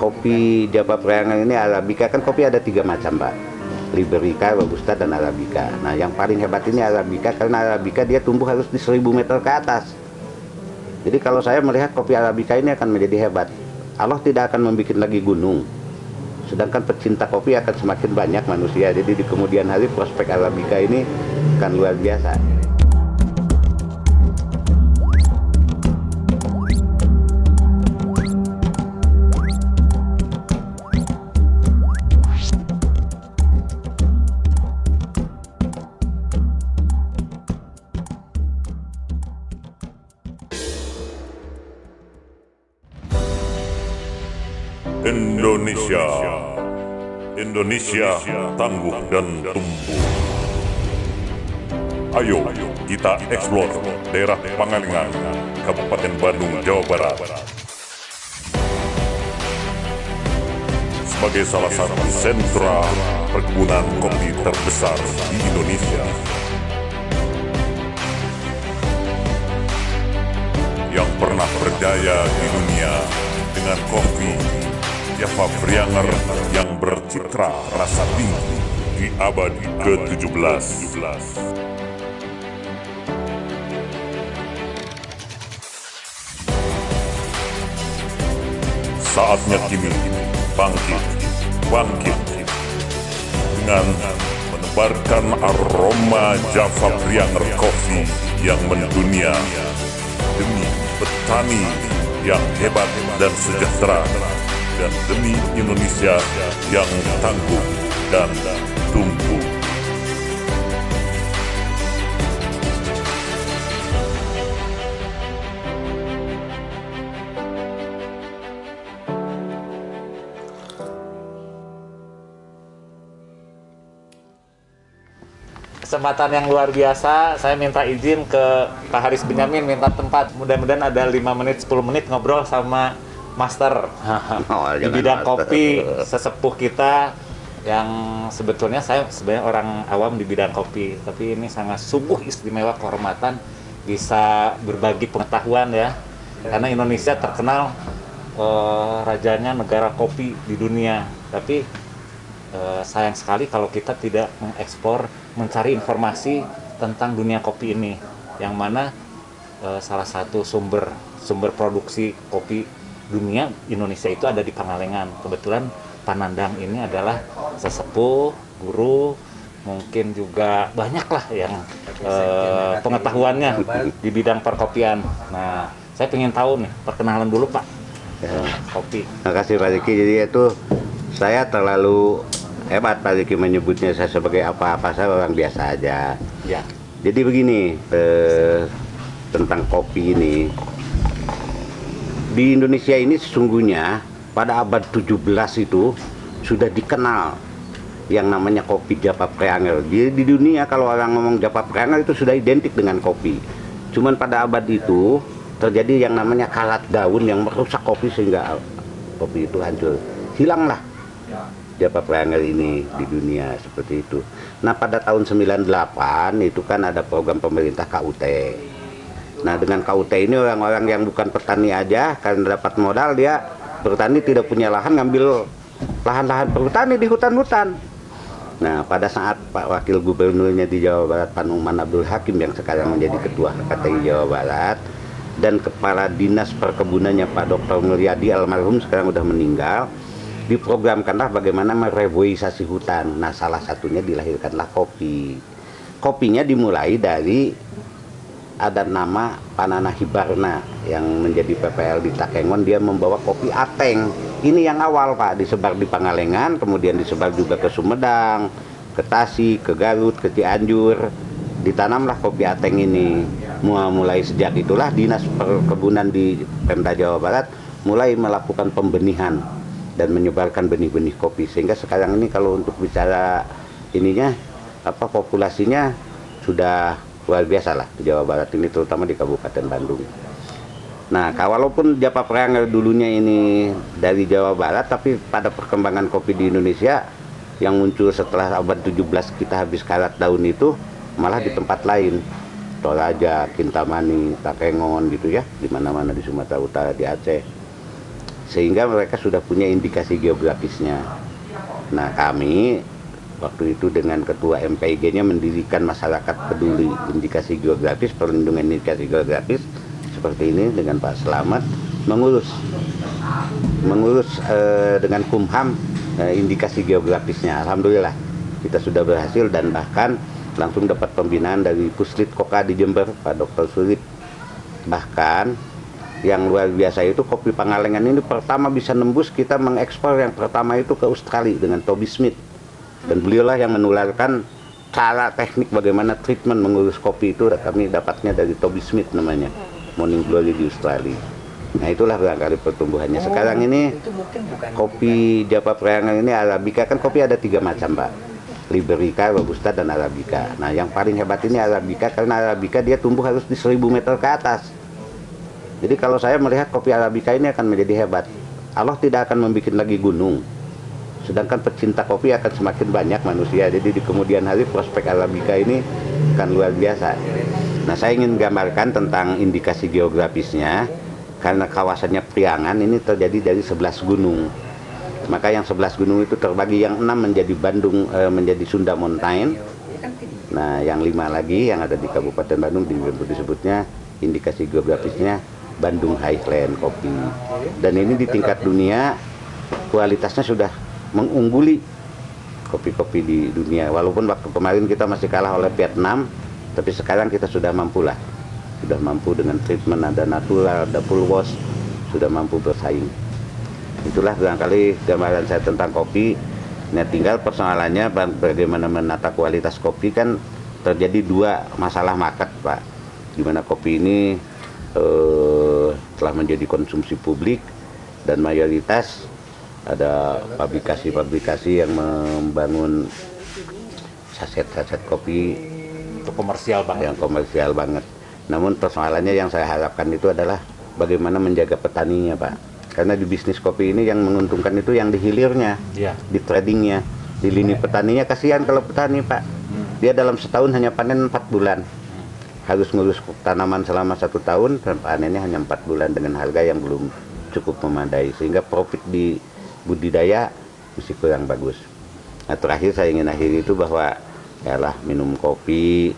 kopi Java Preanger ini Arabica, kan kopi ada 3 macam, Pak. Liberica, Robusta, dan Arabica. Nah, yang paling hebat ini Arabica, karena Arabica dia tumbuh harus di 1000 meter ke atas. Jadi kalau saya melihat kopi Arabica ini akan menjadi hebat. Allah tidak akan membuat lagi gunung. Sedangkan pecinta kopi akan semakin banyak manusia. Jadi di kemudian hari prospek Arabica ini akan luar biasa. Indonesia tangguh dan tumbuh. Ayo kita eksplor daerah Pangalengan, Kabupaten Bandung, Jawa Barat. Sebagai salah satu sentra perkebunan kopi terbesar di Indonesia, yang pernah berjaya di dunia dengan kopi Java Preanger yang bercitra rasa tinggi di abad ke-17. Saatnya kini bangkit dengan menebarkan aroma Java Preanger Coffee yang mendunia demi petani yang hebat dan sejahtera, dan demi Indonesia yang tangguh dan tumbuh. Kesempatan yang luar biasa, saya minta izin ke Pak Haris Benyamin, minta tempat. Mudah-mudahan ada 5 menit, 10 menit ngobrol sama Master di bidang kopi, sesepuh kita yang sebetulnya saya sebenarnya orang awam di bidang kopi, tapi ini sangat sungguh istimewa, kehormatan bisa berbagi pengetahuan ya, karena Indonesia terkenal rajanya negara kopi di dunia, tapi sayang sekali kalau kita tidak mengekspor, mencari informasi tentang dunia kopi ini, yang mana salah satu sumber produksi kopi dunia Indonesia itu ada di Pangalengan. Kebetulan Pak Nandang ini adalah sesepuh, guru, mungkin juga banyak lah yang pengetahuannya di bidang perkopian. Nah, saya ingin tahu nih, perkenalan dulu Pak, kopi. Terima kasih Pak Riki. Jadi itu saya terlalu hebat Pak Riki menyebutnya saya sebagai apa-apa, saya orang biasa aja. Ya. Jadi begini, tentang kopi ini. Di Indonesia ini sesungguhnya pada abad 17 itu sudah dikenal yang namanya kopi Java Preanger. Di dunia kalau orang ngomong Java Preanger itu sudah identik dengan kopi. Cuman pada abad itu terjadi yang namanya karat daun yang merusak kopi sehingga kopi itu hancur. Hilanglah Java Preanger ini di dunia seperti itu. Nah, pada tahun 98 itu kan ada program pemerintah KUT. Nah, dengan KUT ini orang-orang yang bukan petani aja, karena dapat modal dia bertani, tidak punya lahan, ngambil lahan-lahan perhutani di hutan-hutan. Nah, pada saat Pak Wakil Gubernurnya di Jawa Barat, Pak Numan Abdul Hakim yang sekarang menjadi Ketua KTI Jawa Barat, dan Kepala Dinas Perkebunannya Pak Dr. Mulyadi almarhum sekarang udah meninggal, diprogramkanlah bagaimana mereboisasi hutan. Nah, salah satunya dilahirkanlah kopi. Kopinya dimulai dari ada nama Panana Hibarna yang menjadi PPL di Takengon, dia membawa kopi Ateng. Ini yang awal Pak, disebar di Pangalengan, kemudian disebar juga ke Sumedang, ke Tasik, ke Garut, ke Cianjur. Ditanamlah kopi Ateng ini. Mulai sejak itulah Dinas Perkebunan di Pemda Jawa Barat mulai melakukan pembenihan dan menyebarkan benih-benih kopi, sehingga sekarang ini kalau untuk bicara ininya populasinya sudah luar biasa lah di Jawa Barat ini, terutama di Kabupaten Bandung. Nah, walaupun Java Preanger dulunya ini dari Jawa Barat, tapi pada perkembangan kopi di Indonesia yang muncul setelah abad 17 kita habis karat daun itu malah di tempat lain, Toraja, Kintamani, Takengon gitu ya, di mana-mana di Sumatera Utara, di Aceh. sehingga mereka sudah punya indikasi geografisnya. Nah, kami waktu itu dengan ketua MPIG-nya mendirikan masyarakat peduli indikasi geografis, perlindungan indikasi geografis seperti ini dengan Pak Slamet mengurus dengan Kumham indikasi geografisnya. Alhamdulillah kita sudah berhasil dan bahkan langsung dapat pembinaan dari Puslit Koka di Jember, Pak Dr. Sulit. Bahkan yang luar biasa itu kopi Pangalengan ini pertama bisa nembus, kita mengekspor yang pertama itu ke Australia dengan Toby Smith. Dan beliaulah yang menularkan cara teknik bagaimana treatment mengurus kopi itu, kami dapatnya dari Toby Smith namanya, Morning Glory di Australia. Nah itulah barangkali pertumbuhannya. Sekarang ini kopi Java Preanger ini Arabica, kan kopi ada 3 macam Pak, Liberica, Robusta, dan Arabica. Nah yang paling hebat ini Arabica, karena Arabica dia tumbuh harus di 1000 meter ke atas. Jadi kalau saya melihat kopi Arabica ini akan menjadi hebat. Allah tidak akan membuat lagi gunung, sedangkan pecinta kopi akan semakin banyak manusia. Jadi di kemudian hari prospek Arabica ini akan luar biasa. Nah saya ingin gambarkan tentang indikasi geografisnya, karena kawasannya Priangan ini terjadi dari 11 gunung. Maka yang 11 gunung itu terbagi, yang 6 menjadi Bandung, menjadi Sunda Mountain. Nah yang 5 lagi yang ada di Kabupaten Bandung disebutnya indikasi geografisnya Bandung Highland Kopi. Dan ini di tingkat dunia kualitasnya sudah mengungguli kopi-kopi di dunia. Walaupun waktu kemarin kita masih kalah oleh Vietnam, tapi sekarang kita sudah mampu lah. Sudah mampu dengan treatment, ada natural, ada full wash, sudah mampu bersaing. Itulah barangkali gambaran saya tentang kopi. Nah tinggal persoalannya bagaimana menata kualitas kopi, kan terjadi 2 masalah market Pak. Dimana kopi ini telah menjadi konsumsi publik dan mayoritas ada pabrikasi-pabrikasi yang membangun saset-saset kopi itu komersial banget. Yang komersial banget. Namun persoalannya yang saya harapkan itu adalah bagaimana menjaga petaninya Pak. Karena di bisnis kopi ini yang menguntungkan itu yang di hilirnya, di tradingnya, di lini petaninya. Kasihan kalau petani Pak, dia dalam setahun hanya panen 4 bulan. Harus ngurus tanaman selama 1 tahun dan panennya hanya 4 bulan dengan harga yang belum cukup memadai, sehingga profit di budidaya masih kurang bagus. Nah terakhir saya ingin akhiri itu bahwa yalah, minum kopi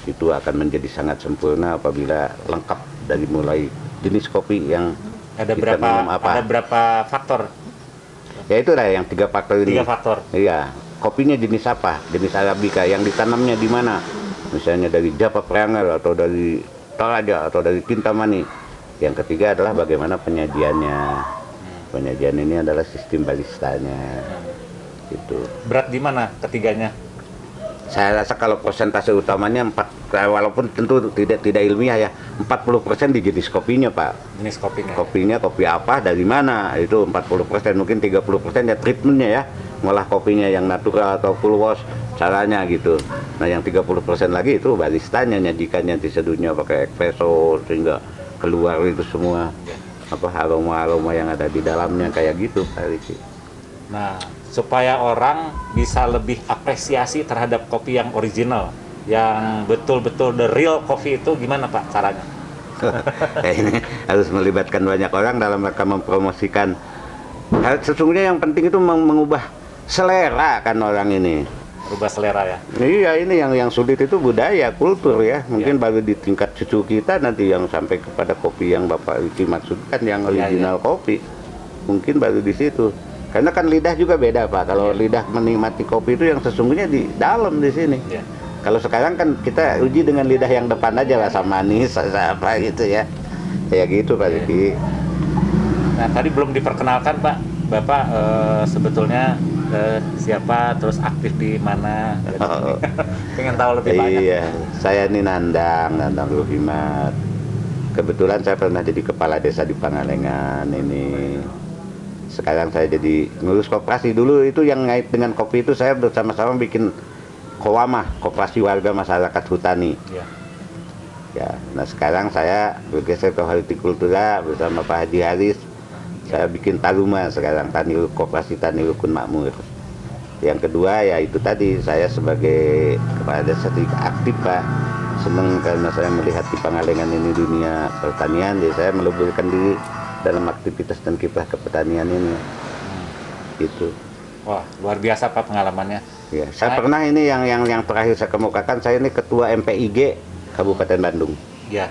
itu akan menjadi sangat sempurna apabila lengkap dari mulai jenis kopi yang ada kita minum apa. Ada berapa faktor? Ya itu lah yang 3 faktor ini. 3 faktor. Iya, kopinya jenis apa? Jenis Arabica, yang ditanamnya di mana? Misalnya dari Java Preanger atau dari Toraja atau dari Kintamani. Yang ketiga adalah bagaimana penyajiannya. Penyajian ini adalah sistem baristanya. Gitu. Berat di mana ketiganya? Saya rasa kalau persentase utamanya 4, walaupun tentu tidak ilmiah ya, 40% di jenis kopinya Pak. Jenis kopinya. Kopinya kopi apa, dari mana, itu 40%, mungkin 30% ya treatmentnya ya, ngolah kopinya yang natural atau full wash, caranya gitu. Nah yang 30% lagi itu baristanya, nyajikannya, diseduhnya pakai espresso sehingga keluar itu semua apa aroma-aroma yang ada di dalamnya kayak gitu Pak Riki. Nah, supaya orang bisa lebih apresiasi terhadap kopi yang original, yang betul-betul the real coffee itu gimana Pak caranya? Ini harus melibatkan banyak orang dalam rangka mempromosikan. Sesungguhnya yang penting itu mengubah selera kan orang ini. Rubah selera ya? Iya, ini yang sulit itu budaya, kultur ya. Mungkin baru di tingkat cucu kita nanti yang sampai kepada kopi yang Bapak Riki maksudkan, yang original kopi. Mungkin baru di situ. Karena kan lidah juga beda Pak. Kalau lidah menikmati kopi itu yang sesungguhnya di dalam di sini. Kalau sekarang kan kita uji dengan lidah yang depan aja, rasa manis, rasa apa gitu ya. Kayak gitu Pak Riki. Nah tadi belum diperkenalkan Pak, Bapak sebetulnya siapa, terus aktif di mana? Pengen tahu lebih banyak. Iya, saya ini Nandang Ruhimat. Kebetulan saya pernah jadi kepala desa di Pangalengan ini. Sekarang saya jadi ngurus koperasi. Dulu itu yang ngait dengan kopi itu saya bersama-sama bikin Kowamah, Koperasi Warga Masyarakat Hutani. Ya, nah sekarang saya bergeser ke hortikultura bersama Pak Haji Haris. Saya bikin Taruma sekarang, Koperasi Tani Rukun Makmur. Yang kedua ya itu tadi, saya sebagai kepala desa aktif Pak. Senang karena saya melihat di Pangalengan ini dunia pertanian, jadi saya meleburkan diri dalam aktivitas dan kiprah kepetanian ini. Itu. Wah, luar biasa Pak pengalamannya. Ya, saya pernah ini yang terakhir saya kemukakan, saya ini ketua MPIG Kabupaten Bandung. Ya.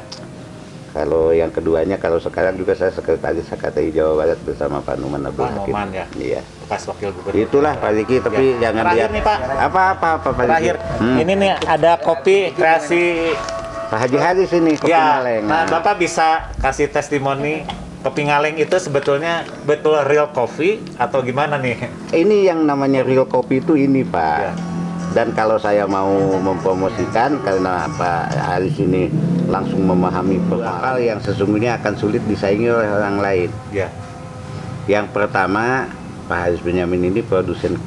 Kalau yang keduanya, kalau sekarang juga saya sekretaris HKTI Jawa Barat bersama Pak Numan Abdul Hakim. Numan ya. Iya. Bekas wakil gubernur. Itulah Pak Diki, tapi jangan Terakhir lihat nih, Pak. apa Pak Terakhir, ini nih ada kopi kreasi. Pak Haji Haris ini kopi Ya, Ngaleng. nah Bapak bisa kasih testimoni kopi Ngaleng itu sebetulnya betul real coffee atau gimana nih? Ini yang namanya real kopi itu ini Pak. Ya. Dan kalau saya mau mempromosikan, karena Pak Haris ini langsung memahami hal yang sesungguhnya akan sulit disaingi oleh orang lain. Ya. Yang pertama, Pak Haris Benyamin ini produsen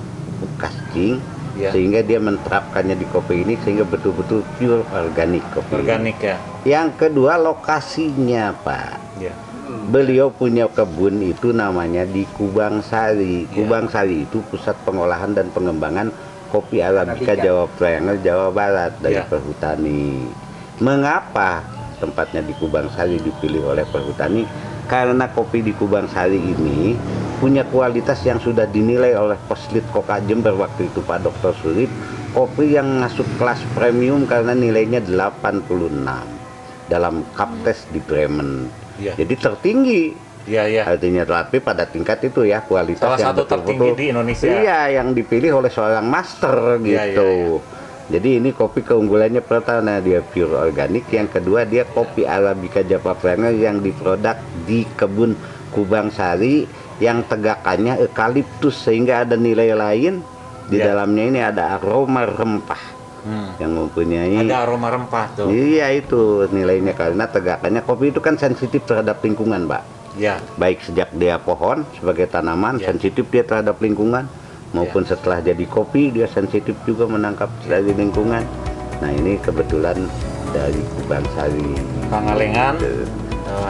casing, Ya. sehingga dia menerapkannya di kopi ini sehingga betul-betul pure organik kopi. Organik ya. Yang kedua, lokasinya Pak. Ya. Beliau punya kebun itu namanya di Kubang Sari. Kubang Sari itu pusat pengolahan dan pengembangan kopi Arabica Jawa Triangle Jawa Barat dari Perhutani. Mengapa tempatnya di Kubang Sari dipilih oleh Perhutani? Karena kopi di Kubang Sari ini punya kualitas yang sudah dinilai oleh Poslit Koka Jember waktu itu Pak Dr. Surip, kopi yang masuk kelas premium karena nilainya 86 dalam Kaptes di Bremen. Ya. Jadi tertinggi. Iya, iya. Artinya, tapi pada tingkat itu ya kualitas Salah yang satu tertinggi di Indonesia. Iya, yang dipilih oleh seorang master gitu. Iya, iya. Jadi ini kopi keunggulannya pertama dia pure organik, yang kedua dia kopi Arabica Java Triangle yang diproduk di kebun Kubang Sari yang tegakannya eukaliptus sehingga ada nilai lain di dalamnya ini ada aroma rempah. Yang mempunyai ada aroma rempah tuh. Iya, itu nilainya karena tegakannya. Kopi itu kan sensitif terhadap lingkungan, Pak. Ya. Baik sejak dia pohon sebagai tanaman sensitif dia terhadap lingkungan, maupun setelah jadi kopi dia sensitif juga menangkap dari lingkungan. Nah, ini kebetulan dari Kubang Sari. Pangalengan.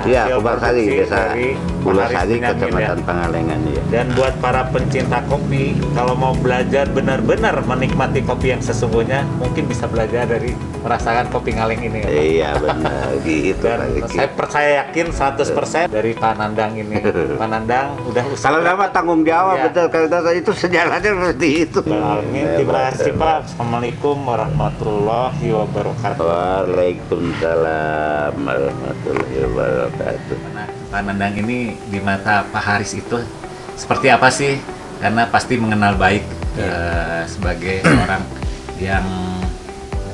Iya, Kubang Sari, desa Pulau Sari, Kecamatan ya. Pangalengan ya. Dan buat para pencinta kopi, kalau mau belajar benar-benar menikmati kopi yang sesungguhnya, mungkin bisa belajar dari merasakan kopi Ngaleng ini. Ya, Pak? Iya, benar gitu. Dan saya percaya yakin 100% dari Pak Nandang ini. Pak Nandang udah usaha. Kalau nama tanggung jawab Ya. betul, karena itu sejarahnya seperti itu. Amin. Terima kasih Pak. Assalamualaikum warahmatullahi wabarakatuh. Waalaikumsalam warahmatullahi wabarakatuh. Pak Nandang ini di mata Pak Haris itu seperti apa sih? Karena pasti mengenal baik sebagai orang yang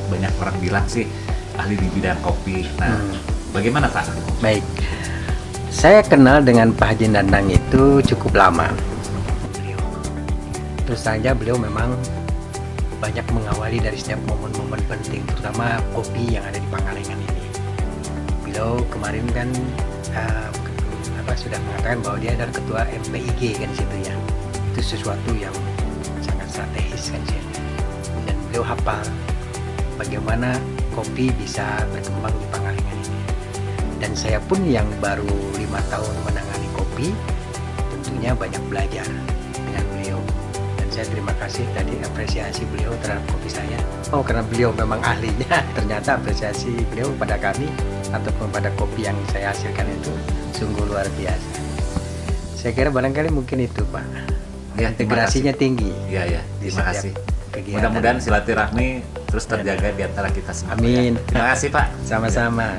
banyak orang bilang sih ahli di bidang kopi. Nah, bagaimana Pak? Baik, saya kenal dengan Pak Haji Nandang itu cukup lama. Terus saja beliau memang banyak mengawali dari setiap momen-momen penting, terutama kopi yang ada di Pangalengan ini. Beliau kemarin kan sudah mengatakan bahwa dia adalah ketua MPIG kan situ ya. Itu sesuatu yang sangat strategis kan sih. Dan beliau hafal bagaimana kopi bisa berkembang di Pangalengan ini. Dan saya pun yang baru 5 tahun menangani kopi, tentunya banyak belajar dengan beliau. Dan saya terima kasih tadi apresiasi beliau terhadap kopi saya. Oh, karena beliau memang ahlinya, ternyata apresiasi beliau pada kami ataupun pada kopi yang saya hasilkan itu sungguh luar biasa. Saya kira barangkali mungkin itu Pak. Ya, integrasinya tinggi. Iya, ya. Di Terima setiap kasih. kegiatan. Mudah-mudahan silaturahmi terus terjaga di antara kita semua. Amin. Terima kasih Pak. Sama-sama.